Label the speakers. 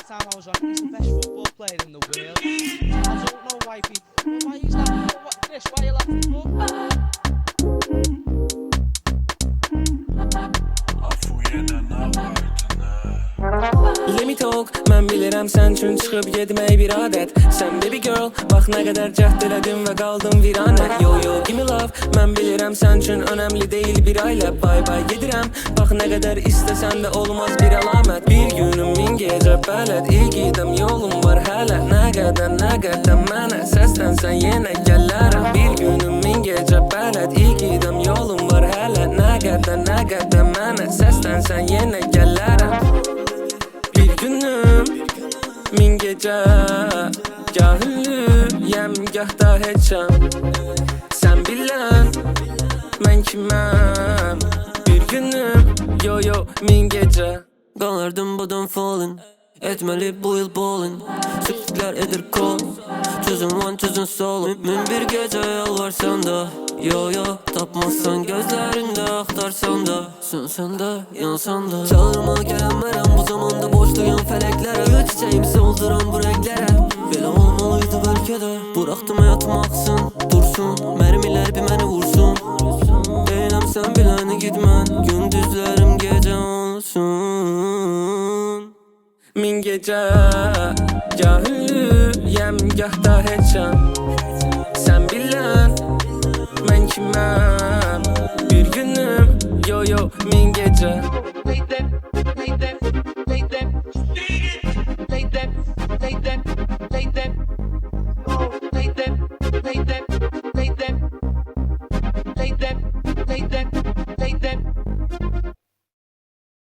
Speaker 1: time I was on, he's the best football player in the world. I don't know why people. Why is that? Chris, why are you laughing for?
Speaker 2: Let me talk, mən bilirəm sən üçün çıxıb getmək bir adət. Sən baby girl, bax nə qədər cəhd elədim və qaldım viranə. Yo yo, give me love, mən bilirəm sən üçün önəmli deyil bir ailə. Bye bye gedirəm, bax nə qədər istəsən də olmaz bir əlamət. Bir günüm min gecə bələd, ilk idim yolum var hələ. Nə qədər mənə səslənsən yenə gələrəm. Bir günüm min gecə bələd, ilk idim yolum var hələ. Nə qədər mənə səslənsən yenə gələrəm. Bir günüm, min gecə, gah ünlüyəm, gah da heçəm. Sən bilən, mən kiməm? Bir günüm, yo yo, min gecə. Qalardım budan falling, etməli bu il bowling. Sürtüklər edir kol, çözün one, çözün solum. Min bir gecə yalvarsan da, yo yo, tapmazsan gözlərində axtarsan da. Sönsən də, yansan da. Çağırma gəlmərəm bu zamanda boşlayan fələklərə. Gül çiçəyim solduran bu rənglərə. Belə olmalıydı bəlkə də. Buraxdım həyatım axsın, dursun. Mərmilər bir məni vursun. Eynəm sən biləni gitmən, gündüzlərim gecə olsun. Min gecə, gah ünlüyəm, gah da heçəm. Sən bilən, mən kiməm? Bir günüm, yo yo, min gecə.